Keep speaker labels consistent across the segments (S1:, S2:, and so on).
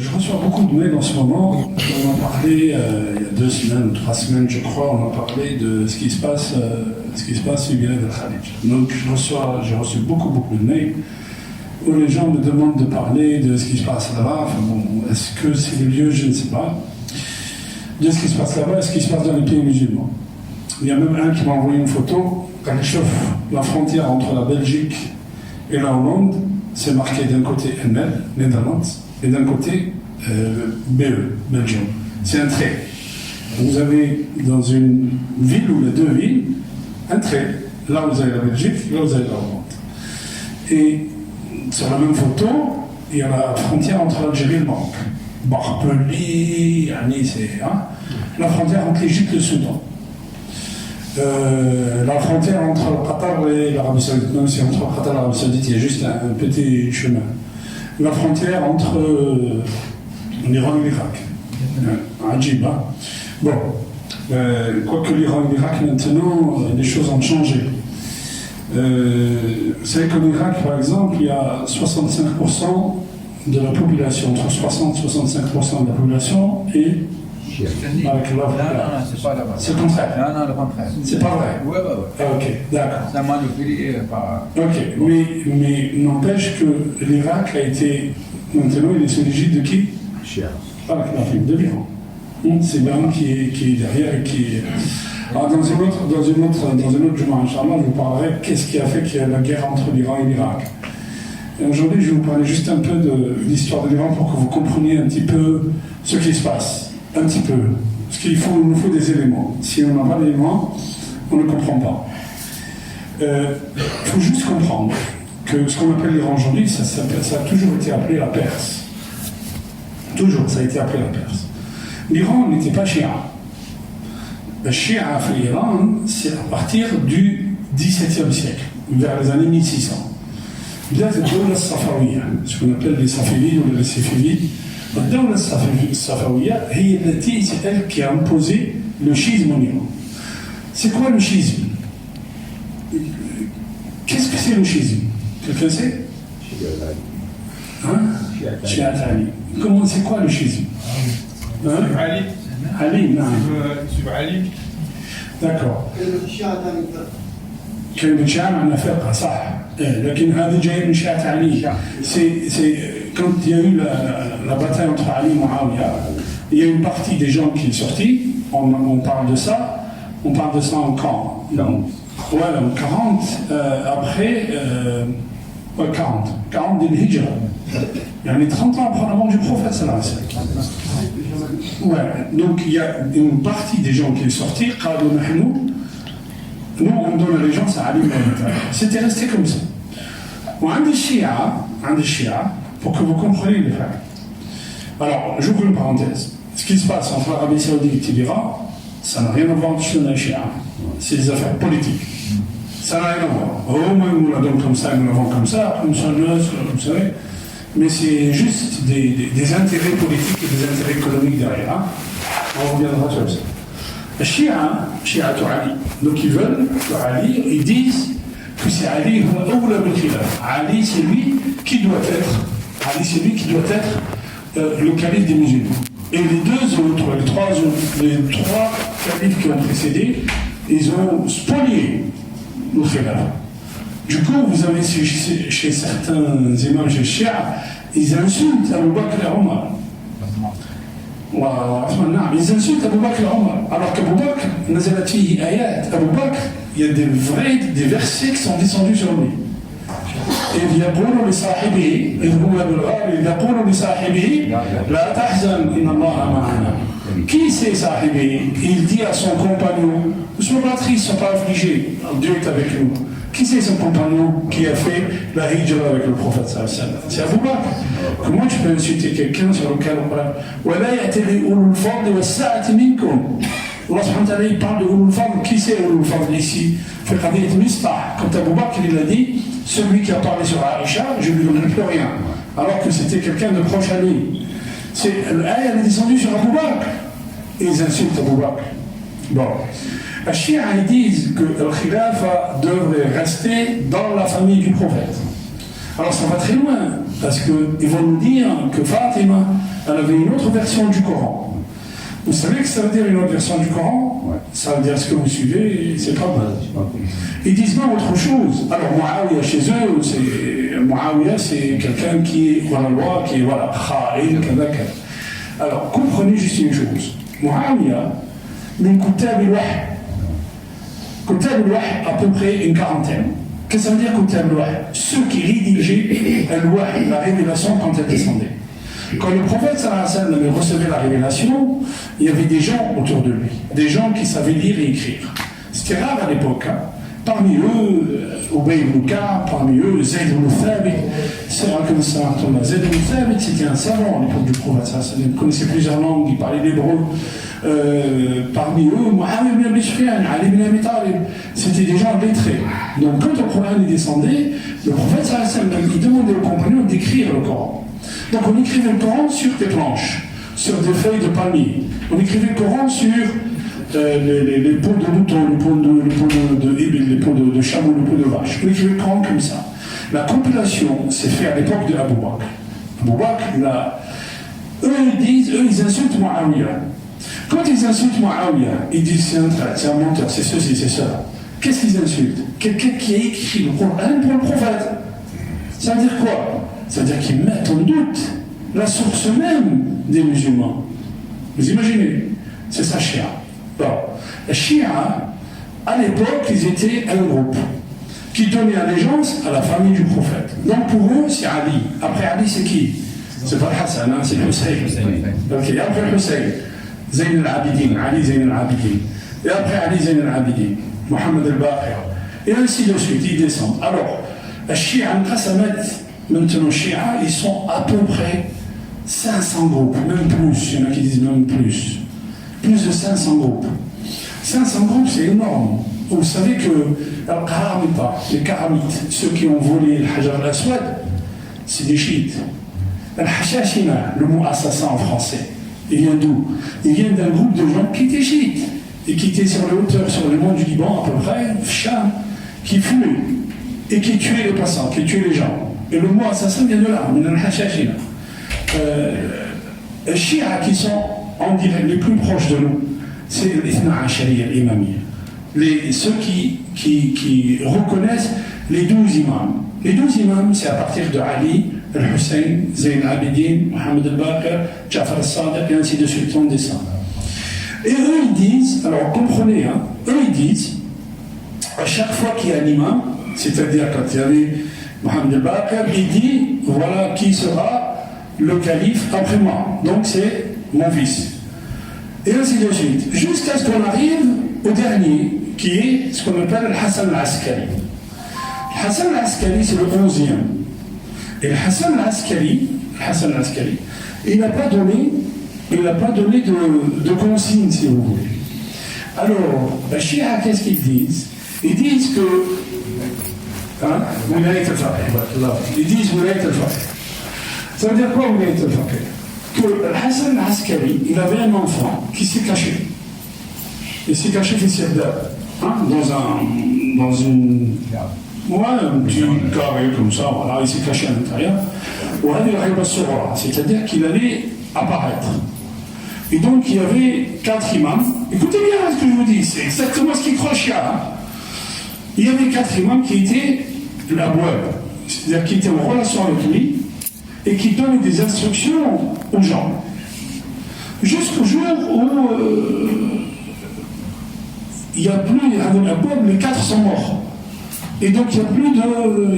S1: je reçois beaucoup de mails en ce moment. On a parlé il y a 2 semaines ou 3 semaines, je crois, on a parlé de ce qui se passe au Bilad al-Khalij. Donc j'ai reçu beaucoup de mails où les gens me demandent de parler de ce qui se passe là-bas. Enfin bon, est-ce que c'est le lieu, je ne sais pas. De ce qui se passe là-bas et ce qui se passe dans les pays musulmans. Il y a même un qui m'a envoyé une photo. Quand il chauffe la frontière entre la Belgique et la Hollande, c'est marqué d'un côté NL, Netherlands, et d'un côté BE, Belgium. C'est un trait. Vous avez dans une ville ou les 2 villes, un trait. Là vous avez la Belgique, là vous avez la Hollande. Et sur la même photo, il y a la frontière entre l'Algérie et le Maroc. Barbeli, c'est la frontière entre l'Égypte et le Soudan. La frontière entre le Qatar et l'Arabie Saoudite, même si entre le Qatar et l'Arabie Saoudite, il y a juste un petit chemin. La frontière entre l'Iran et l'Irak. Ajib, hein. Bon, quoique l'Iran et l'Irak, maintenant, les choses ont changé. Vous savez qu'en Irak, par exemple, il y a 65% de la population, entre 60 et 65% de la population est avec
S2: non, c'est pas là-bas.
S1: C'est le contraire.
S2: Non, le contraire.
S1: C'est pas vrai.
S2: Ouais.
S1: Ah, ok, d'accord.
S2: Ça manipulé par.
S1: Ok, mais n'empêche que l'Irak a été. Maintenant, il est sous l'égide de qui? De l'Iran. C'est l'Iran qui est derrière et qui est. Alors, dans une autre Juma, Inch'Allah, je vous parlerai qu'est-ce qui a fait qu'il y a la guerre entre l'Iran et l'Irak. Et aujourd'hui, je vais vous parler juste un peu de l'histoire de l'Iran pour que vous compreniez un petit peu ce qui se passe. Un petit peu. Parce qu'il nous faut des éléments. Si on n'a pas d'éléments, on ne comprend pas. Il faut juste comprendre que ce qu'on appelle l'Iran aujourd'hui, ça a toujours été appelé la Perse. Toujours, ça a été appelé la Perse. L'Iran n'était pas chia. Le chia a fait l'Iran, c'est à partir du XVIIe siècle, vers les années 1600. Là, c'est la Safawiya, ce qu'on appelle les Safavides ou les Séfivides. الدولة الصفوية هي التي c'est elle qui a imposé le schisme en Iran. C'est quoi le schisme? Qu'est-ce que c'est le schisme? Quelqu'un sait? Shiat Ali. Comment c'est quoi le schisme?
S3: Ali.
S1: Ali, non.
S3: Sur Ali.
S1: D'accord. كلمة شيعة معناها فرقة صح. لكن هذا جاي من شيعة علي. C'est quand il y a eu la bataille entre Ali et Muawiyah, il y a une partie des gens qui est sortie, on parle de ça en quand? Ouais, en 40, après, 40 de l'Hijra. Il y en a 30 ans après la mort du prophète, ça là. Ouais, donc il y a une partie des gens qui est sortie, nous on donne l'allégeance à Ali. C'était resté comme ça. Un des Shia, pour que vous compreniez les frères. Alors, j'ouvre une parenthèse. Ce qui se passe entre l'Arabie Saoudite et l'Iran, ça n'a rien à voir avec les Shia. C'est des affaires politiques. Ça n'a rien à voir. Oh, moi, nous la donnons comme ça, nous la vendons comme ça, comme ça, comme ça. Mais c'est juste des intérêts politiques et des intérêts économiques derrière. Hein. On reviendra sur ça. Les Shia Ali. Donc ils veulent que Ali, ils disent que c'est Ali, Ali c'est lui qui doit être le calife des musulmans. Et les trois califes qui ont précédé, ils ont spolié le khilaf. Du coup, vous avez chez certains imams chez Shia, ils insultent Abu Bakr et Omar. Ils insultent Abu Bakr et Omar. Alors qu'Abu Bakr, nazalati ayat, Abu Bakr, il y a des versets qui sont descendus sur lui. إذ يقول لصاحبه إذ هو بالغار إذ يقول لصاحبه لا تحزن إن الله معنا. Qui c'est صاحبه? Il dit à son compagnon, ne sois pas triste, ne sois pas affligé, Dieu est avec nous. Qui c'est son compagnon qui a fait la hijra avec le prophète sallallahu alayhi wa sallam? C'est Abu Bakr. Comment tu peux insulter quelqu'un sur lequel on parle? ولا يأتي أولو الفضل والسعة منكم. Allah subhanahu wa ta'ala, il parle de Ulul Fadl. Qui c'est Ulul Fadl ici? Fait Qadiyat Mistah. Quand Abu Bakr il a dit, celui qui a parlé sur Aïcha, je ne lui donnerai plus rien. Alors que c'était quelqu'un de proche à lui. L'ayah est descendue sur Abu Bakr. Et ils insultent Abu Bakr. Bon. Les Shia ils disent que le khilafa devrait rester dans la famille du prophète. Alors ça va très loin, parce qu'ils vont nous dire que Fatima, elle avait une autre version du Coran. Vous savez que ça veut dire une autre version du Coran?
S4: Ouais.
S1: Ça veut dire ce que vous suivez, c'est pas mal. Ils disent pas autre chose. Alors, Muawiyah, chez eux, Muawiyah, c'est quelqu'un qui est dans la loi, qui est, voilà, kha'in, kada, kada. Alors, comprenez juste une chose. Muawiyah, min kutab al-wahy. Kutab al-wahy, à peu près une quarantaine. Qu'est-ce que ça veut dire kutab al-wahy? Ceux qui rédigeaient al-wahy, la révélation quand elle descendait. Quand le prophète sallallahu alayhi wa sallam recevait la révélation, il y avait des gens autour de lui, des gens qui savaient lire et écrire. C'était rare à l'époque. Hein. Parmi eux, Ubay ibn Ka'b, parmi eux, Zayd ibn Thabit. C'est vrai que Zayd ibn Thabit, c'était un savant à l'époque du prophète sallallahu alayhi wa sallam. Il connaissait plusieurs langues, il parlait l'hébreu. Parmi eux, Muawiyah ibn Abi Sufyan, Ali ibn Abi Talib, c'était des gens lettrés. Donc quand le Coran descendait, le prophète sallallahu alayhi wa sallam, il demandait aux compagnons d'écrire le Coran. Donc on écrivait le Coran sur des planches, sur des feuilles de palmier. On écrivait le Coran sur les peaux de mouton, les peaux de chameau, les peaux de vache. On écrivait le Coran comme ça. La compilation s'est faite à l'époque de Abu Bakr. Abu Bakr, eux ils insultent Muawiyah. Quand ils insultent Muawiyah, ils disent c'est un traître, c'est un menteur, c'est ceci, c'est cela. Qu'est-ce qu'ils insultent? Quelqu'un qui a écrit le Coran pour le prophète. Ça veut dire quoi? Ça veut dire qu'ils mettent en doute la source même des musulmans. Vous imaginez? C'est ça, Shia. Bon. Les Shia, à l'époque, ils étaient un groupe qui donnait allégeance à la famille du prophète. Donc pour eux, c'est Ali. Après Ali, c'est qui? C'est pas Hassan, hein, c'est Hussein. Ok, après Hussein, Zayn al-Abidin, Ali Zayn al-Abidin. Et après Ali Zayn al-Abidin, Mohammed al-Baqir. Et ainsi de suite, ils descendent. Alors, les Shia, maintenant, les Shia, ils sont à peu près 500 groupes, même plus, il y en a qui disent même plus. Plus de 500 groupes. 500 groupes, c'est énorme. Vous savez que les Karamites, ceux qui ont volé le Hajar al-Aswad, c'est des chiites. Al-Hashashina, le mot assassin en français, il vient d'où? Il vient d'un groupe de gens qui étaient chiites et qui étaient sur les hauteurs, sur les monts du Liban, à peu près, Cham, qui fumaient et qui tuaient les passants, qui tuaient les gens. Et le mot assassin vient de là, Al-Hashashina. Les chiites qui sont, on dirait, les plus proches de nous, c'est l'Ithna Ashariya, l'imamiyya. Ceux qui reconnaissent les 12 imams. Les 12 imams, c'est à partir de Ali, Al-Hussein, Zayn al-Abidin, Mohammed al-Baqir, Ja'far al-Sadiq, et ainsi de suite, on descend. Et eux, ils disent, alors comprenez, hein, eux, ils disent, à chaque fois qu'il y a un imam, c'est-à-dire quand il y avait Mohammed al-Baqir, il dit, voilà qui sera le calife après moi. Donc c'est mon fils. Et ainsi de suite. Jusqu'à ce qu'on arrive au dernier, qui est ce qu'on appelle le Hassan al-Askari. Le Hassan al-Askari, c'est le 11e. Et le Hassan al-Askari, il n'a pas donné de consigne, si vous voulez. Alors, les chiites, qu'est-ce qu'ils disent? Ils disent que... Hein? Ils disent Wilayat al-Faqih. Ça veut dire quoi, Wilayat al-Faqih? Que Hassan al-Askari, il avait un enfant qui s'est caché. Il s'est caché في Sirdab, hein, dans une... Ouais, un petit carré comme ça, voilà, il s'est caché à l'intérieur. C'est-à-dire qu'il allait apparaître. Et donc il y avait 4 imams. Écoutez bien ce que je vous dis, c'est exactement ce qu'il croit Shia. Hein. Il y avait 4 imams qui étaient la boîte, c'est-à-dire qui étaient en relation avec lui et qui donnaient des instructions aux gens. Jusqu'au jour où il n'y a plus, les 4 sont morts. Et donc il n'y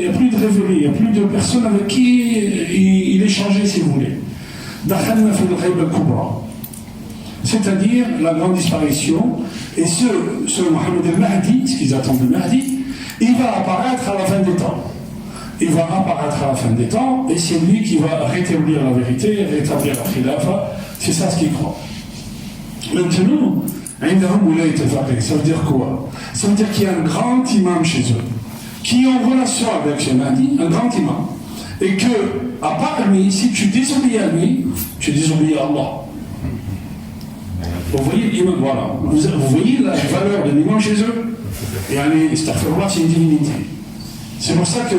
S1: a plus de révélés, il n'y a plus de personnes avec qui il échangeait, si vous voulez. C'est-à-dire la grande disparition. Et ce Mohammed al-Mahdi, ce qu'ils attendent du Mahdi, il va apparaître à la fin des temps. Il va apparaître à la fin des temps, et c'est lui qui va rétablir la vérité, rétablir la khilafa. C'est ça ce qu'il croit. Maintenant, ça veut dire quoi? Ça veut dire qu'il y a un grand imam chez eux, qui est en relation avec ce Mahdi, un grand imam, et que, à part lui, si tu désobéis à lui, tu désobéis à Allah. Vous voyez l'imam, voilà. Vous voyez la valeur de l'imam chez eux? Et allez, c'est une divinité. C'est pour ça que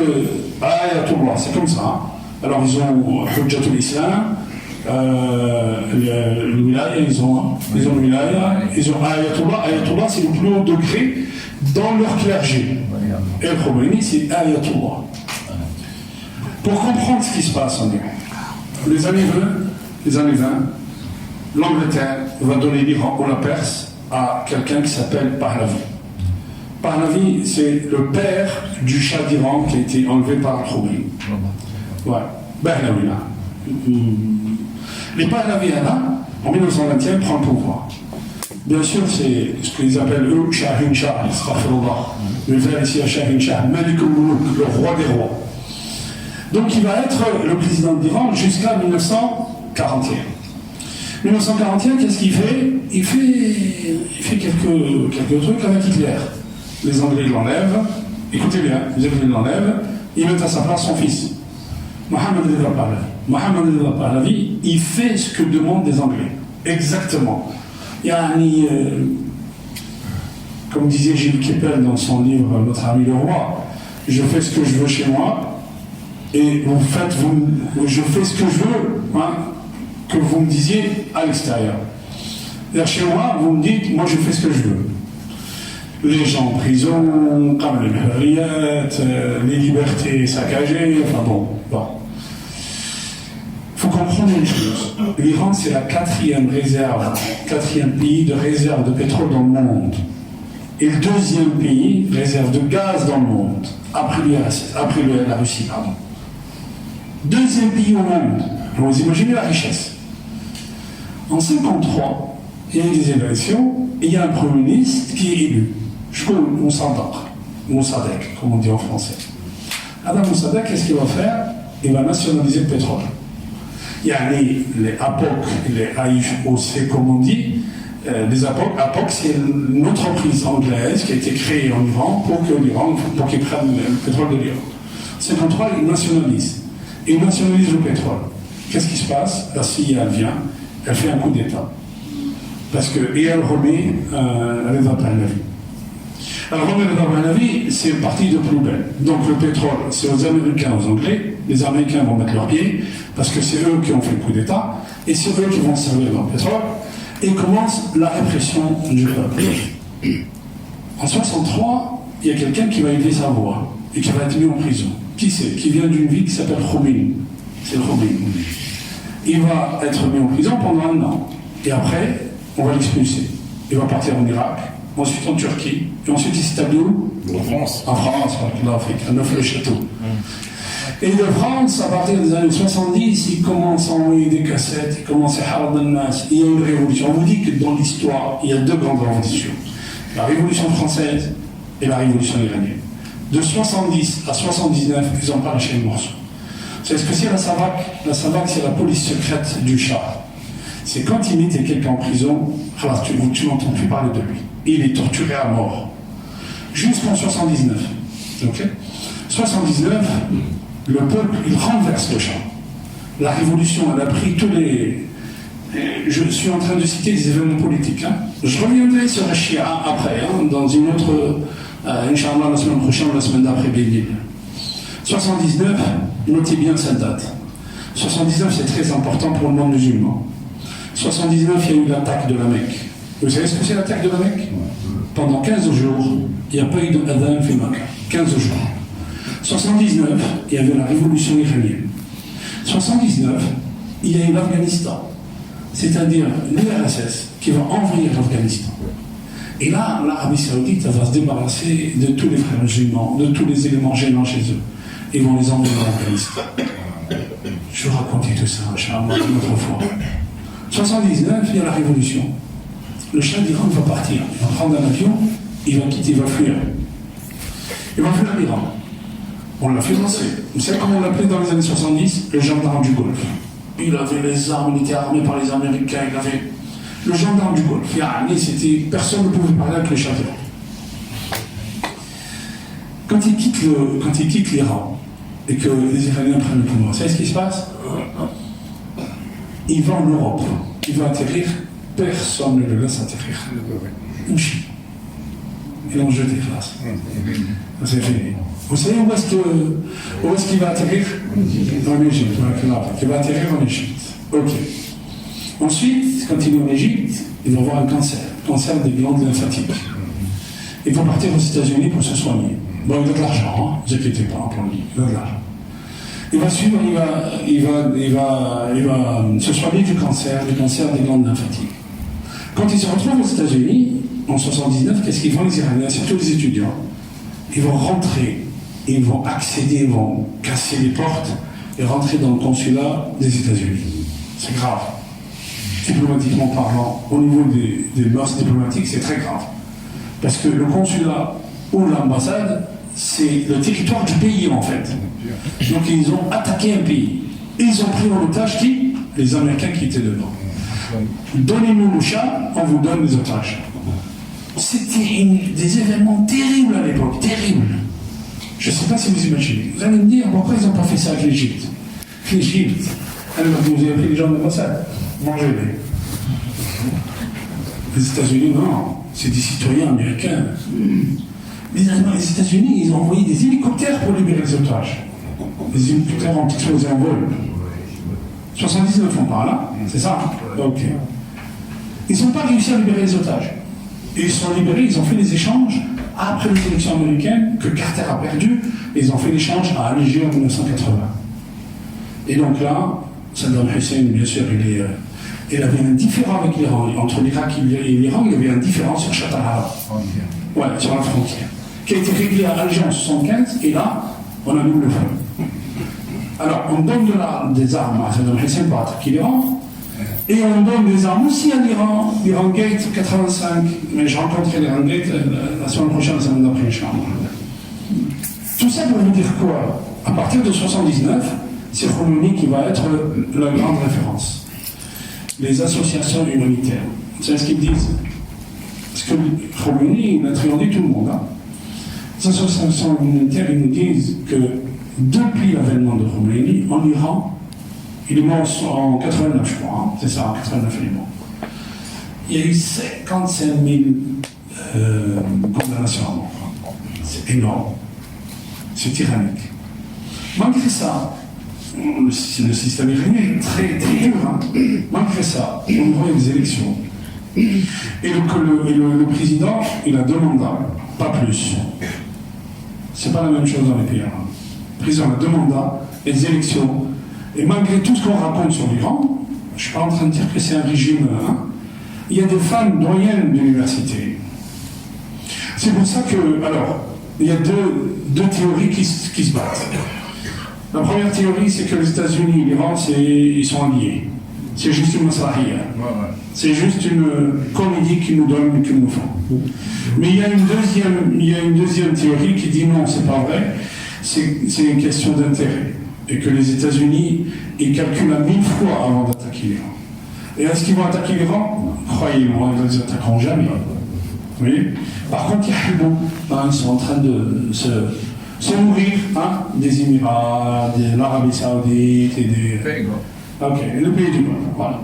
S1: Ayatullah, c'est comme ça. Hein. Alors ils ont Hujjatul Islam, le wilaya, ils ont le wilaya, ils ont ayatollah. Ayatollah, c'est le plus haut degré dans leur clergé. Et le Khomeini, c'est ayatollah. Pour comprendre ce qui se passe en Iran, les années 20, l'Angleterre va donner l'Iran ou la Perse à quelqu'un qui s'appelle Pahlavi. Pahlavi, c'est le père du Shah d'Iran qui a été enlevé par le Khomeini. Voilà. Pahlavi, là. Les Pahlavi, là, en 1921, prend le pouvoir. Bien sûr, c'est ce qu'ils appellent eux Shahin Shah, le vers ici à Shahin Shah, Malik al-Muluk, le roi des rois. Donc il va être le président d'Iran jusqu'à 1941. 1941, qu'est-ce qu'il fait? Il fait quelques trucs avec Hitler. Les Anglais l'enlèvent, écoutez bien, les Anglais l'enlèvent, ils mettent à sa place son fils, Mohammed Reza Pahlavi. Mohammed Reza Pahlavi, il fait ce que demandent les Anglais, exactement. Yani, comme disait Gilles Kepel dans son livre Notre ami le roi, je fais ce que je veux chez moi, et je fais ce que je veux, hein, que vous me disiez à l'extérieur. C'est-à-dire, chez moi, vous me dites, moi je fais ce que je veux. Les gens en prison, comme les libertés saccagées, enfin bon. Il faut comprendre une chose. L'Iran, c'est la quatrième pays de réserve de pétrole dans le monde. Et le deuxième pays, réserve de gaz dans le monde, après la Russie, pardon. Deuxième pays au monde. Vous imaginez la richesse. En 1953, il y a eu des élections et il y a un Premier ministre qui est élu. Je crois Mossadegh, comme on dit en français. Adam Mossadegh, qu'est-ce qu'il va faire? Il va nationaliser le pétrole. Il y a les APOC, les AIOC, comme on dit. Les APOC, c'est une entreprise anglaise qui a été créée en Iran pour qu'ils prennent le pétrole de l'Iran. En 1953, ils nationalisent. Et ils nationalisent le pétrole. Qu'est-ce qui se passe? La CIA, elle vient, elle fait un coup d'État. Et elle remet Reza Pahlavi. Alors, remet Reza Pahlavi, c'est une partie de plus belle. Donc, le pétrole, c'est aux Américains, aux Anglais. Les Américains vont mettre leurs pieds, parce que c'est eux qui ont fait le coup d'État, et c'est eux qui vont servir leur pétrole, et commence la répression du peuple. En 1963, il y a quelqu'un qui va élever sa voix, et qui va être mis en prison. Qui c'est? Qui vient d'une ville qui s'appelle Khomeini. C'est le Khomeini. Il va être mis en prison pendant 1 an. Et après, on va l'expulser. Il va partir en Irak, ensuite en Turquie, et ensuite il s'établit où?
S2: En France.
S1: En France, en Afrique, à Neuf-le-Château. Et de France, à partir des années 70, il commence à envoyer des cassettes, il commence à Harad al-Nas, il y a une révolution. On vous dit que dans l'histoire, il y a 2 grandes révolutions. La révolution française et la révolution iranienne. De 70 à 79, ils n'ont pas lâché le morceau. Vous savez ce que c'est la SAVAK? La SAVAK, c'est la police secrète du Shah. C'est quand il mettait quelqu'un en prison, tu n'entends plus parler de lui. Et il est torturé à mort. Jusqu'en 79. Ok? 79, le peuple, il renverse le Shah. La révolution, elle a pris tous les... Je suis en train de citer des événements politiques. Hein. Je reviendrai sur la Shia après, hein, dans une autre... Inch'Allah, la semaine prochaine ou la semaine d'après, Bénin. 79, notez bien cette date. 79, c'est très important pour le monde musulman. 79, il y a eu l'attaque de la Mecque. Vous savez ce que c'est l'attaque de la Mecque? Pendant 15 jours, il n'y a pas eu d'adhan fi Makkah. 15 jours. 79, il y avait la révolution iranienne. 79, il y a eu l'Afghanistan. C'est-à-dire l'URSS qui va envahir l'Afghanistan. Et là, l'Arabie Saoudite va se débarrasser de tous les frères musulmans, de tous les éléments gênants chez eux. Ils vont les envoyer en Afghanistan. Je vais raconter tout ça, Inch'Allah, une autre fois. 79, il y a la révolution. Le Shah d'Iran va partir. Il va prendre un avion, il va quitter, il va fuir. Il va fuir l'Iran. On l'a financé. Vous savez comment on l'appelait dans les années 70? Le gendarme du Golfe. Il avait les armes, il était armé par les Américains, il avait... Le gendarme du Golfe, personne ne pouvait parler avec le Shah d'Iran. Quand il quitte l'Iran et que les Iraniens prennent le pouvoir, vous savez ce qui se passe? Il va en Europe, il va atterrir, personne ne le laisse atterrir. Une Chine. Ils l'ont jeté face. C'est fini. Vous savez où est-ce qu'il va atterrir? En Égypte. Il va atterrir en Égypte. Ok. Ensuite, quand ils vont en Égypte, ils vont avoir un cancer des glandes lymphatiques. Ils vont partir aux États-Unis pour se soigner. Bon, il a de l'argent, hein, ne vous inquiétez pas pour lui, il a de l'argent. Il va suivre, il va se soigner du cancer des glandes lymphatiques. Quand ils se retrouvent aux États-Unis, en 79, qu'est-ce qu'ils font les Iraniens, surtout les étudiants? Ils vont rentrer, ils vont accéder, ils vont casser les portes et rentrer dans le consulat des États-Unis. C'est grave. Diplomatiquement parlant, au niveau des mœurs diplomatiques, c'est très grave. Parce que le consulat ou l'ambassade, c'est le territoire du pays en fait. Donc ils ont attaqué un pays. Et ils ont pris en otage qui? Les Américains qui étaient dedans. Donnez-nous le chat, on vous donne les otages. C'était des événements terribles à l'époque, terribles. Je ne sais pas si vous imaginez. Vous allez me dire pourquoi ils n'ont pas fait ça avec l'Égypte. L'Égypte, alors vous avez pris les gens de l'ambassade, mangez-les. Les États-Unis, non, c'est des citoyens américains. Les États-Unis, ils ont envoyé des hélicoptères pour libérer les otages. Les hélicoptères ont explosé en vol. 79 on parle là, c'est ça? Ok. Ils n'ont pas réussi à libérer les otages. Et ils sont libérés, ils ont fait les échanges après les élections américaines que Carter a perdu, et ils ont fait l'échange à Alger en 1980. Et donc là, Saddam Hussein, bien sûr, il avait un différend avec l'Iran. Entre l'Irak et l'Iran, il y avait un différend sur Chattahar. Ouais, sur la frontière. Qui a été réglé à Alger en 1975, et là, on allume le feu. Alors, on donne des armes à Saddam Hussein pour attaquer l'Iran, et on donne des armes aussi à l'Iran, l'Iran Gate 85, mais je rencontrerai l'Iran Gate la semaine prochaine, la semaine d'après, Inch'Allah. Tout ça pour vous dire quoi? À partir de 1979, c'est Khomeini qui va être la grande référence. Les associations humanitaires, c'est ce qu'ils disent. Parce que Khomeini, il a triandé tout le monde. Hein. Les associations humanitaires, ils nous disent que depuis l'avènement de Khomeini, en Iran, il est mort en 89, je crois, hein. C'est ça, en 89 il est mort. Il y a eu 55 000 condamnations à mort. C'est énorme. C'est tyrannique. Malgré ça, le système iranien est très, très dur. Hein. Malgré ça, on voit des élections. Et le président, il a deux mandats, pas plus. C'est pas la même chose dans les pays arabes. Le président a deux mandats, les élections. Et malgré tout ce qu'on raconte sur l'Iran, je ne suis pas en train de dire que c'est un régime. Hein, il y a des femmes doyennes d'université. C'est pour ça que, alors, il y a deux théories qui se battent. La première théorie, c'est que les États-Unis et l'Iran, ils sont alliés. C'est juste une maslahia. C'est juste une comédie qu'ils nous donnent, qu'ils nous font. Mais il y a une deuxième théorie qui dit non, c'est pas vrai. C'est une question d'intérêt. Et que les États-Unis, ils calculent à 1000 fois avant d'attaquer l'Iran. Et est-ce qu'ils vont attaquer l'Iran? Croyez-moi, ils ne les attaqueront jamais. Oui. Par contre, ils sont en train de se nourrir hein, des Émirats, de l'Arabie Saoudite et des. Ok, le pays du Golfe. Voilà.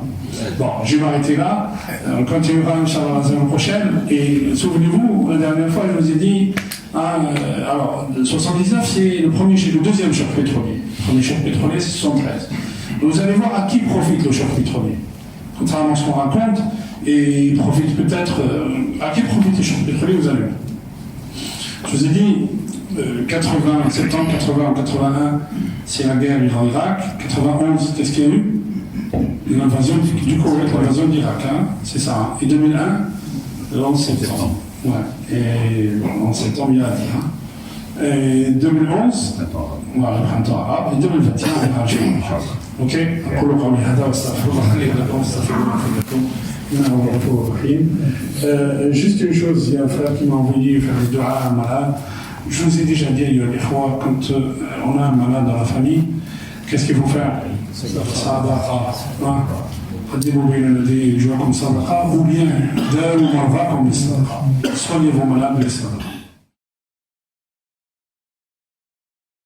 S1: Bon, je vais m'arrêter là. On continuera, Inch'Allah, la semaine prochaine. Et souvenez-vous, la dernière fois, je vous ai dit. Alors, 79, c'est le deuxième choc pétrolier. Le premier choc pétrolier, c'est 73. Vous allez voir à qui profite le choc pétrolier. Contrairement à ce qu'on raconte, et il profite peut-être. À qui profite le choc pétrolier, vous allez voir. Je vous ai dit, septembre 80, 81, c'est la guerre Iran-Irak. 91, qu'est-ce qu'il y a eu? L'invasion du Koweït, l'invasion d'Irak. Hein, c'est ça. Hein. Et 2001, le 11 septembre. Ouais, et en septembre, il y a à dire. Hein. Et 2011, voilà, le printemps arabe, et 2021, on va ok. Juste une chose, il y a un frère qui m'a envoyé faire des doigts à un malade. Je vous ai déjà dit, il y a des fois, quand on a un malade dans la famille, qu'est-ce qu'il faut faire? Ça va. Des joueurs comme ça, ou bien d'un ou un va comme ça. Soignez vos malades, les sadaqas.